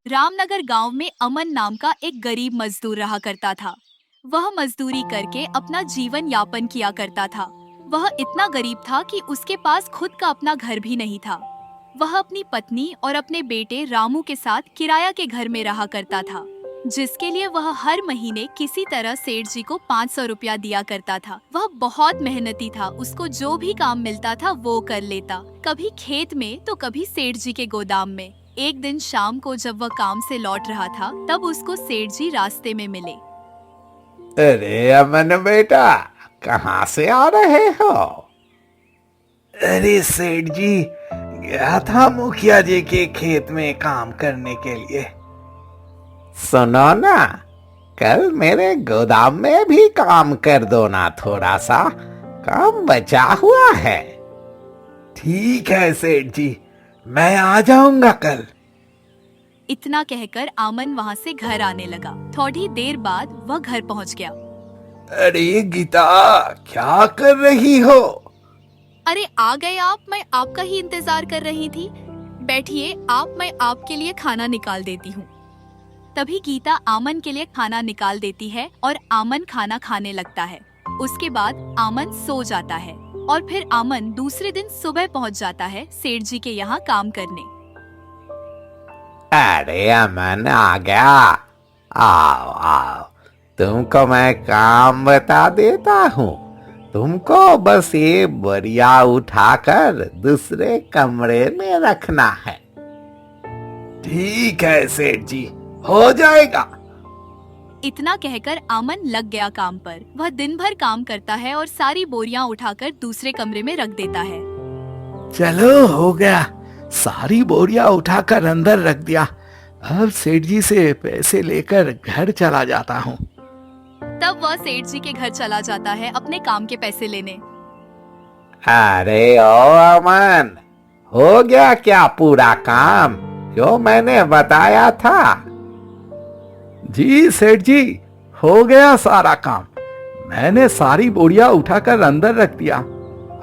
रामनगर गांव में अमन नाम का एक गरीब मजदूर रहा करता था। वह मजदूरी करके अपना जीवन यापन किया करता था। वह इतना गरीब था कि उसके पास खुद का अपना घर भी नहीं था। वह अपनी पत्नी और अपने बेटे रामू के साथ किराया के घर में रहा करता था, जिसके लिए वह हर महीने किसी तरह सेठ जी को 500 रुपया दिया करता था। वह बहुत मेहनती था, उसको जो भी काम मिलता था वो कर लेता, कभी खेत में तो कभी सेठ जी के गोदाम में। एक दिन शाम को जब वह काम से लौट रहा था, तब उसको सेठ जी रास्ते में मिले। अरे अमन बेटा, कहाँ से आ रहे हो? अरे सेठ जी, गया था मुखिया जी के खेत में काम करने के लिए। सुनो ना, कल मेरे गोदाम में भी काम कर दो ना, थोड़ा सा काम बचा हुआ है। ठीक है सेठ जी, मैं आ जाऊंगा कल। इतना कहकर आमन वहाँ से घर आने लगा। थोड़ी देर बाद वह घर पहुँच गया। अरे गीता, क्या कर रही हो? अरे आ गए आप, मैं आपका ही इंतजार कर रही थी। बैठिए आप, मैं आपके लिए खाना निकाल देती हूँ। तभी गीता आमन के लिए खाना निकाल देती है और आमन खाना खाने लगता है। उसके बाद आमन सो जाता है और फिर आमन दूसरे दिन सुबह पहुँच जाता है सेठ जी के यहाँ काम करने। अरे अमन आ गया। आओ आओ, तुमको मैं काम बता देता हूँ। तुमको बस ये बोरिया उठाकर दूसरे कमरे में रखना है। ठीक है सेठ जी, हो जाएगा। इतना कहकर आमन लग गया काम पर। वह दिन भर काम करता है और सारी बोरियां उठाकर दूसरे कमरे में रख देता है। चलो हो गया, सारी बोरियां उठाकर अंदर रख दिया। अब सेठ जी से पैसे लेकर घर चला जाता हूँ। तब वह सेठ जी के घर चला जाता है अपने काम के पैसे लेने। अरे ओ अमन, हो गया क्या पूरा काम जो मैंने बताया था? जी सेठ जी, हो गया सारा काम। मैंने सारी बोरियां उठाकर अंदर रख दिया।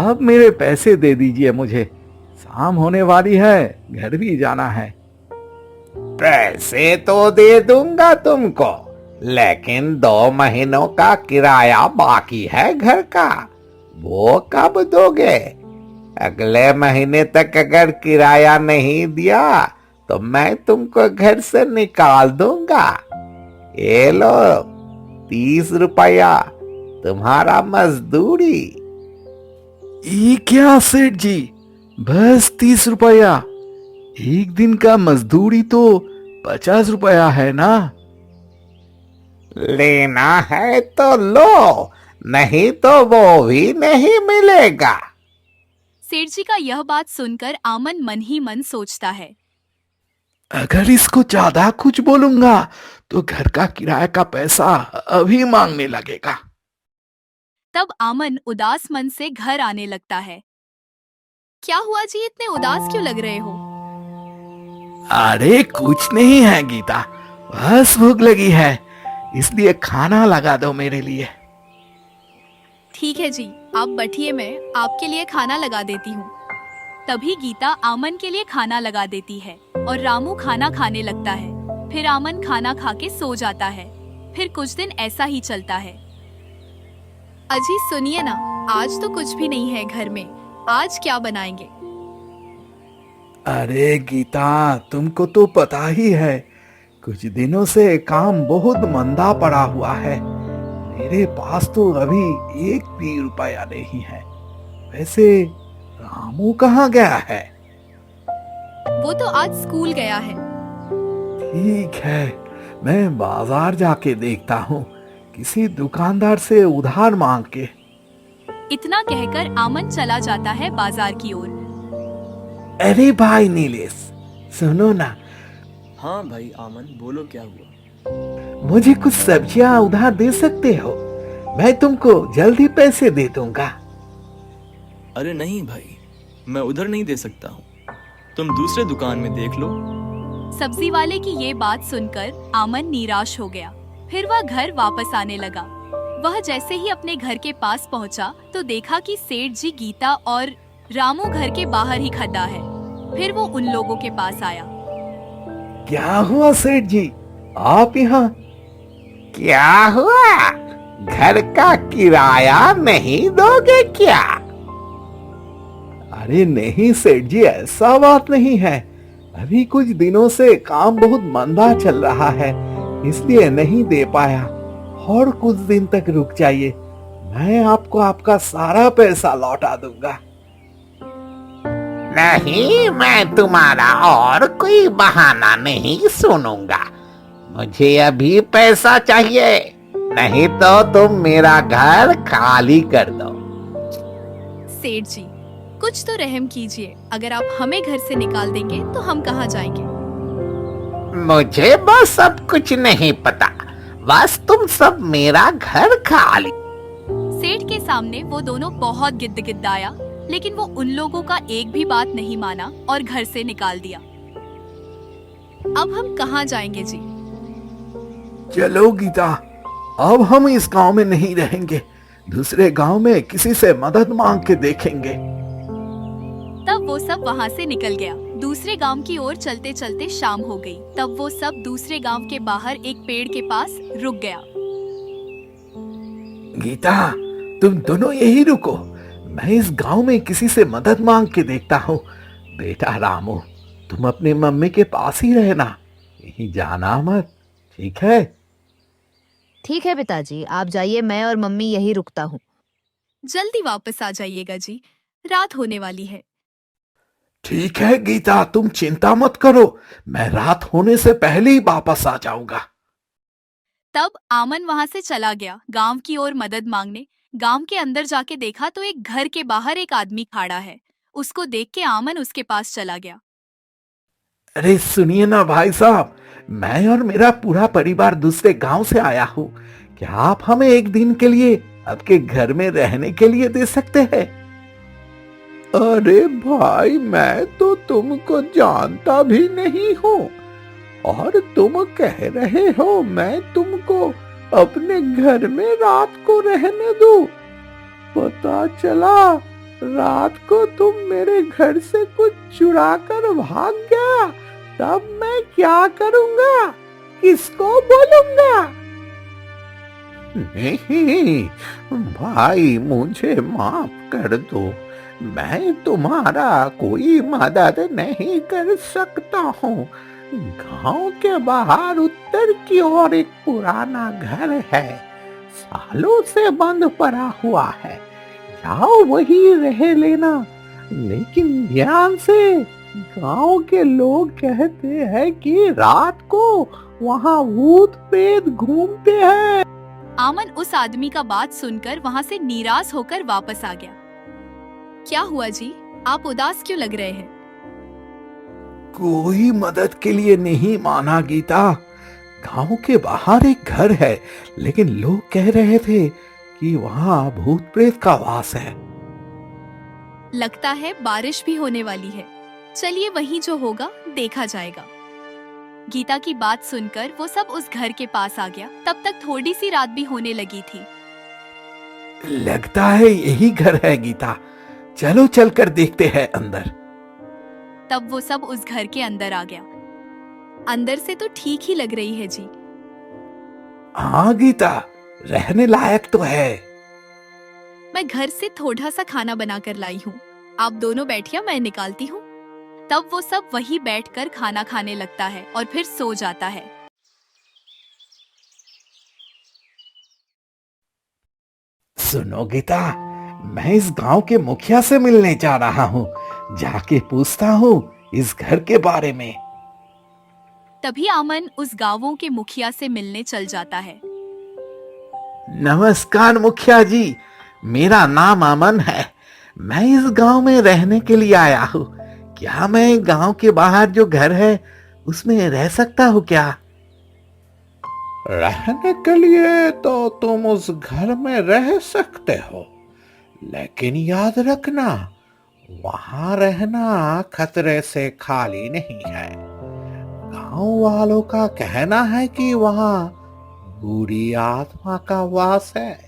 अब मेरे पैसे दे दीजिए मुझे, शाम होने वाली है, घर भी जाना है। पैसे तो दे दूंगा तुमको, लेकिन 2 महीनों का किराया बाकी है घर का, वो कब दोगे? अगले महीने तक अगर किराया नहीं दिया तो मैं तुमको घर से निकाल दूंगा। ये लो 30 रुपया, तुम्हारा मजदूरी। ये क्या सेठ जी, बस 30 रुपया? एक दिन का मजदूरी तो 50 रुपया है ना। लेना है तो लो, नहीं तो वो भी नहीं मिलेगा। सेठ जी का यह बात सुनकर आमन मन ही मन सोचता है, अगर इसको ज्यादा कुछ बोलूंगा तो घर का किराए का पैसा अभी मांगने लगेगा। तब आमन उदास मन से घर आने लगता है। क्या हुआ जी, इतने उदास क्यों लग रहे हो? अरे कुछ नहीं है गीता, बस भूख लगी है, इसलिए खाना लगा दो मेरे लिए। ठीक है जी, आप बैठिए, मैं आपके लिए खाना लगा देती हूँ। तभी गीता आमन के लिए खाना लगा देती है और रामू खाना खाने लगता है। फिर आमन खाना खा के सो जाता है। फिर कुछ दिन ऐसा ही चलता है। अजी सुनिए ना, आज तो कुछ भी नहीं है घर में, आज क्या बनाएंगे? अरे गीता, तुमको तो पता ही है, कुछ दिनों से काम बहुत मंदा पड़ा हुआ है। मेरे पास तो अभी एक भी रुपया नहीं है। वैसे रामू कहाँ गया है? वो तो आज स्कूल गया है। ठीक है, मैं बाजार जाके देखता हूँ, किसी दुकानदार से उधार मांग के। इतना कहकर आमन चला जाता है बाजार की ओर। अरे भाई नीलेश, सुनो ना, हाँ भाई आमन, बोलो क्या हुआ? मुझे कुछ सब्जियां उधार दे सकते हो? मैं तुमको जल्दी पैसे दे दूंगा। अरे नहीं भाई, मैं उधर नहीं दे सकता हूँ, तुम दूसरे दुकान में देख लो। सब्जी वाले की ये बात सुनकर आमन निराश हो गया। फिर वह घर वापस आने लगा। वह जैसे ही अपने घर के पास पहुंचा तो देखा कि सेठ जी, गीता और रामू घर के बाहर ही खड़ा है। फिर वो उन लोगों के पास आया। क्या हुआ सेठ जी, आप यहाँ? क्या हुआ? घर का किराया नहीं दोगे क्या? अरे नहीं सेठ जी, ऐसा बात नहीं है। अभी कुछ दिनों से काम बहुत मंदा चल रहा है, इसलिए नहीं दे पाया। और कुछ दिन तक रुक जाइए, मैं आपको आपका सारा पैसा लौटा दूंगा। नहीं, मैं तुम्हारा और कोई बहाना नहीं सुनूंगा। मुझे अभी पैसा चाहिए, नहीं तो तुम मेरा घर खाली कर दो। सेठ जी, कुछ तो रहम कीजिए। अगर आप हमें घर से निकाल देंगे तो हम कहाँ जाएंगे? मुझे बस सब कुछ नहीं पता, बस तुम सब मेरा घर खाली। सेठ के सामने वो दोनों बहुत गिद्दाया, लेकिन वो उन लोगों का एक भी बात नहीं माना और घर से निकाल दिया। अब हम कहाँ जाएंगे जी? चलो गीता, अब हम इस गांव में नहीं रहेंगे, दूसरे गांव में किसी से मदद मांग के देखेंगे। तब वो सब वहाँ से निकल गया। दूसरे गांव की ओर चलते चलते शाम हो गई। तब वो सब दूसरे गांव के बाहर एक पेड़ के पास रुक गया। गीता, तुम दोनों यही रुको, मैं इस गांव में किसी से मदद मांग के देखता हूँ। बेटा रामू, तुम अपनी मम्मी के पास ही रहना, यहीं जाना मत, ठीक है? ठीक है पिताजी, आप जाइए, मैं और मम्मी यही रुकता हूँ। जल्दी वापस आ जाइएगा जी, रात होने वाली है। ठीक है गीता, तुम चिंता मत करो, मैं रात होने से पहले ही वापस आ जाऊंगा। तब आमन वहां से चला गया गांव की ओर मदद मांगने। गांव के अंदर जाके देखा तो एक घर के बाहर एक आदमी खड़ा है। उसको देख के आमन उसके पास चला गया। अरे सुनिए ना भाई साहब, मैं और मेरा पूरा परिवार दूसरे गांव से आया हूँ। क्या आप हमें एक दिन के लिए आपके घर में रहने के लिए दे सकते हैं? अरे भाई, मैं तो तुमको जानता भी नहीं हूँ और तुम कह रहे हो मैं तुमको अपने घर में रात को रहने दूं? पता चला रात को तुम मेरे घर से कुछ चुरा कर भाग गया, तब मैं क्या करूंगा? किसको बोलूंगा? नहीं भाई, मुझे माफ कर दो, मैं तुम्हारा कोई मदद नहीं कर सकता हूँ। गांव के बाहर उत्तर की ओर एक पुराना घर है, सालों से बंद पड़ा हुआ है, जाओ वही रह लेना। लेकिन ध्यान से, गांव के लोग कहते हैं कि रात को वहां भूत प्रेत घूमते हैं। आमन उस आदमी का बात सुनकर वहां से निराश होकर वापस आ गया। क्या हुआ जी, आप उदास क्यों लग रहे हैं? कोई मदद के लिए नहीं माना गीता। गांव के बाहर एक घर है, लेकिन लोग कह रहे थे कि वहां भूत प्रेत का वास है। लगता है बारिश भी होने वाली है। चलिए, वहीं जो होगा देखा जाएगा। गीता की बात सुनकर वो सब उस घर के पास आ गया। तब तक थोड़ी सी रात भी होने लगी थी। लगता है यही घर है गीता, चलो चलकर देखते हैं अंदर। तब वो सब उस घर के अंदर आ गया। अंदर से तो ठीक ही लग रही है जी। हाँ गीता, रहने लायक तो है। मैं घर से थोड़ा सा खाना बनाकर लाई हूँ, आप दोनों बैठिए, मैं निकालती हूँ। तब वो सब वही बैठकर खाना खाने लगता है और फिर सो जाता है। सुनो गीता, मैं इस गांव के मुखिया से मिलने जा रहा हूँ, जाके पूछता हूँ इस घर के बारे में। तभी आमन उस गांवों के मुखिया से मिलने चल जाता है। नमस्कार मुखिया जी, मेरा नाम अमन है, मैं इस गांव में रहने के लिए आया हूँ। क्या मैं गांव के बाहर जो घर है उसमें रह सकता हूँ क्या? रहने के लिए तो तुम उस घर में रह सकते हो, लेकिन याद रखना वहां रहना खतरे से खाली नहीं है। गांव वालों का कहना है कि वहां बुरी आत्मा का वास है।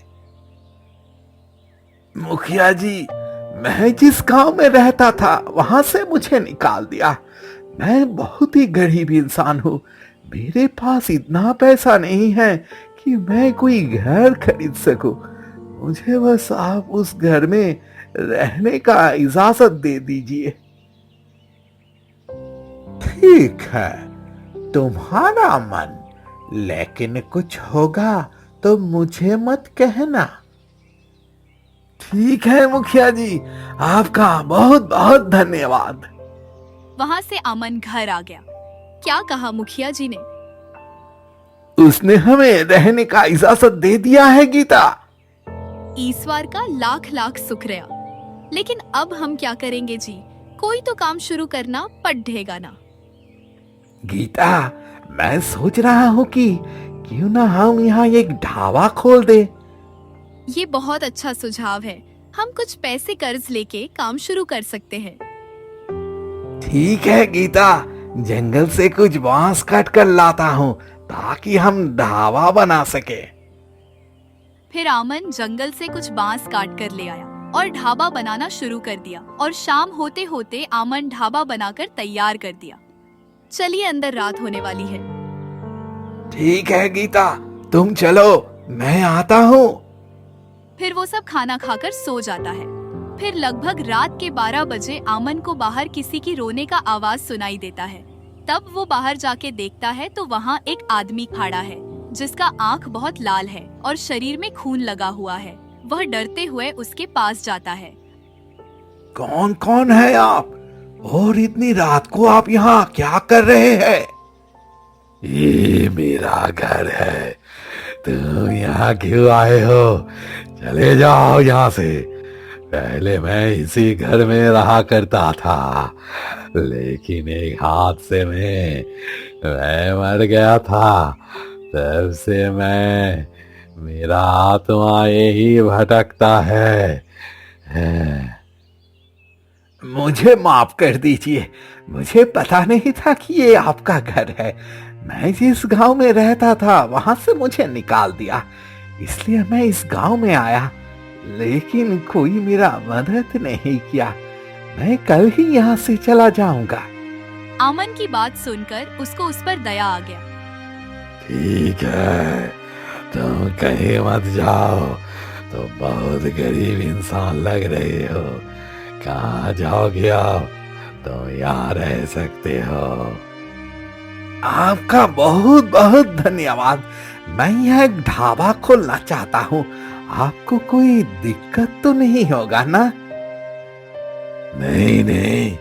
मुखिया जी, मैं जिस गांव में रहता था वहां से मुझे निकाल दिया। मैं बहुत ही गरीब इंसान हूँ। मेरे पास इतना पैसा नहीं है कि मैं कोई घर खरीद सकूं। मुझे बस आप उस घर में रहने का इजाजत दे दीजिए। ठीक है, तुम्हारा मन, लेकिन कुछ होगा तो मुझे मत कहना। ठीक है मुखिया जी, आपका बहुत बहुत धन्यवाद। वहां से अमन घर आ गया। क्या कहा मुखिया जी ने? उसने हमें रहने का इजाजत दे दिया है गीता। ईश्वर का लाख लाख शुक्र है। लेकिन अब हम क्या करेंगे जी? कोई तो काम शुरू करना पड़ेगा ना। गीता, मैं सोच रहा हूँ कि क्यों ना हम यहाँ एक ढाबा खोल दे। ये बहुत अच्छा सुझाव है। हम कुछ पैसे कर्ज लेके काम शुरू कर सकते हैं। ठीक है गीता, जंगल से कुछ बांस काट कर लाता हूँ ताकि हम ढाबा बना सके। फिर आमन जंगल से कुछ बांस काट कर ले आया और ढाबा बनाना शुरू कर दिया। और शाम होते होते आमन ढाबा बनाकर तैयार कर दिया। चलिए, अंदर रात होने वाली है। ठीक है गीता, तुम चलो, मैं आता हूँ। फिर वो सब खाना खाकर सो जाता है। फिर लगभग रात के 12 बजे आमन को बाहर किसी की रोने का आवाज सुनाई देता है। तब वो बाहर जाके देखता है तो वहाँ एक आदमी खड़ा है जिसका आंख बहुत लाल है और शरीर में खून लगा हुआ है। वह डरते हुए उसके पास जाता है। कौन कौन है आप, और इतनी रात को आप यहाँ क्या कर रहे हैं? ये मेरा घर है, तुम यहाँ क्यों आए हो? चले जाओ यहाँ से। पहले मैं इसी घर में रहा करता था, लेकिन एक हादसे में मैं मर गया था। तब से मेरा आत्मा यही भटकता है। मुझे माफ कर दीजिए, मुझे पता नहीं था कि ये आपका घर है। मैं जिस गांव में रहता था वहां से मुझे निकाल दिया, इसलिए मैं इस गांव में आया, लेकिन कोई मेरा मदद नहीं किया। मैं कल ही यहाँ से चला जाऊंगा। आमन की बात सुनकर उसको उस पर दया आ गया। ठीक है, तुम कहीं मत जाओ, तो बहुत गरीब इंसान लग रहे हो। कहाँ जाओगे आप? तो यहाँ रह सकते हो। आपका बहुत बहुत धन्यवाद। मैं यहाँ एक ढाबा खोलना चाहता हूँ। आपको कोई दिक्कत तो नहीं होगा ना? नहीं नहीं,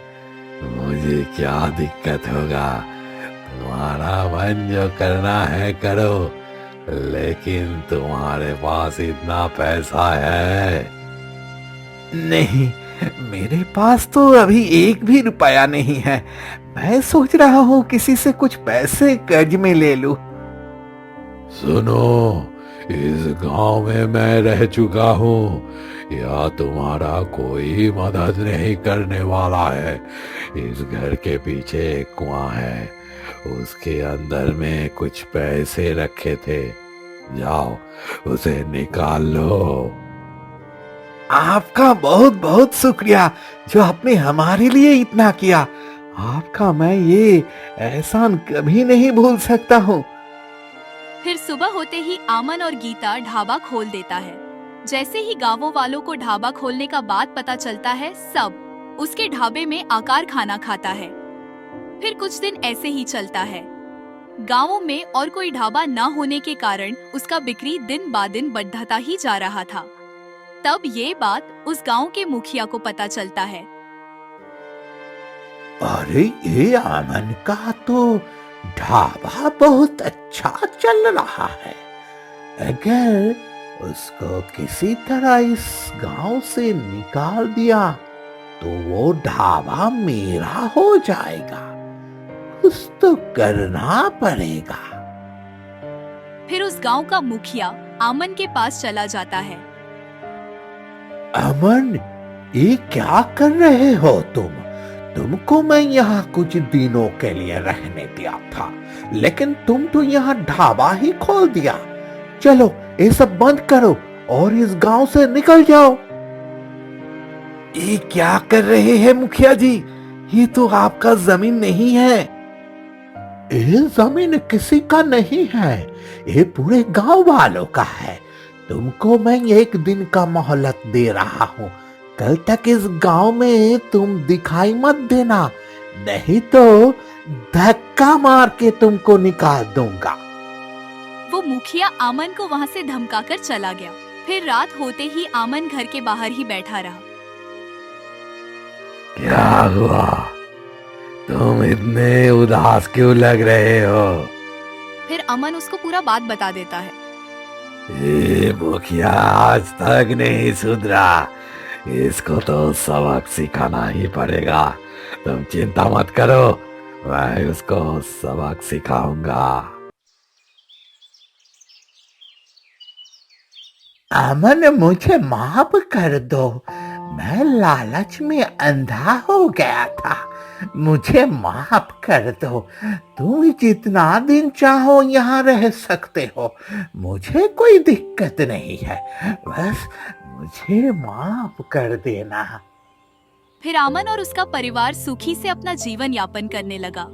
मुझे क्या दिक्कत होगा। तुम्हारा मन जो करना है करो, लेकिन तुम्हारे पास इतना पैसा है? नहीं, मेरे पास तो अभी एक भी रुपया नहीं है। मैं सोच रहा हूँ किसी से कुछ पैसे कर्ज में ले लूं। सुनो, इस गांव में मैं रह चुका हूँ, या तुम्हारा कोई मदद नहीं करने वाला है। इस घर के पीछे एक कुआं है, उसके अंदर में कुछ पैसे रखे थे, जाओ उसे निकाल लो। आपका बहुत बहुत शुक्रिया जो आपने हमारे लिए इतना किया। आपका मैं ये एहसान कभी नहीं भूल सकता हूँ। फिर सुबह होते ही आमन और गीता ढाबा खोल देता है। जैसे ही गांवों वालों को ढाबा खोलने का बात पता चलता है, सब उसके ढाबे में आकार खाना खाता है। फिर कुछ दिन ऐसे ही चलता है। गांवों में और कोई ढाबा न होने के कारण उसका बिक्री दिन ब दिन बढ़ता ही जा रहा था। तब ये बात उस गांव के मुखिया को पता चलता है। अरे, ये आमन का तो ढाबा बहुत अच्छा चल रहा है। अगर उसको किसी तरह इस गांव से निकाल दिया तो वो ढाबा मेरा हो जाएगा। कुछ तो करना पड़ेगा। फिर उस गांव का मुखिया आमन के पास चला जाता है। अमन, ये क्या कर रहे हो तुम? तुमको मैं यहाँ कुछ दिनों के लिए रहने दिया था, लेकिन तुम तो यहाँ ढाबा ही खोल दिया। चलो, ये सब बंद करो और इस गांव से निकल जाओ। ये क्या कर रहे हैं मुखिया जी? ये तो आपका जमीन नहीं है। ये जमीन किसी का नहीं है, ये पूरे गांव वालों का है। तुमको मैं एक दिन का मोहलत दे रहा हूँ, कल तक इस गांव में तुम दिखाई मत देना, नहीं तो धक्का मार के तुमको निकाल दूंगा। वो मुखिया आमन को वहाँ से धमकाकर चला गया। फिर रात होते ही आमन घर के बाहर ही बैठा रहा। क्या हुआ, तुम इतने उदास क्यों लग रहे हो? फिर अमन उसको पूरा बात बता देता है। ये मुखिया आज तक नहीं सुधरा, इसको तो सबक सिखाना ही पड़ेगा। तुम चिंता मत करो, मैं उसको सबक सिखाऊंगा। अमन, मुझे माफ कर दो, मैं लालच में अंधा हो गया था, मुझे माफ कर दो। तुम जितना दिन चाहो यहाँ रह सकते हो, मुझे कोई दिक्कत नहीं है, बस मुझे माफ कर देना। फिर आमन और उसका परिवार सुखी से अपना जीवन यापन करने लगा।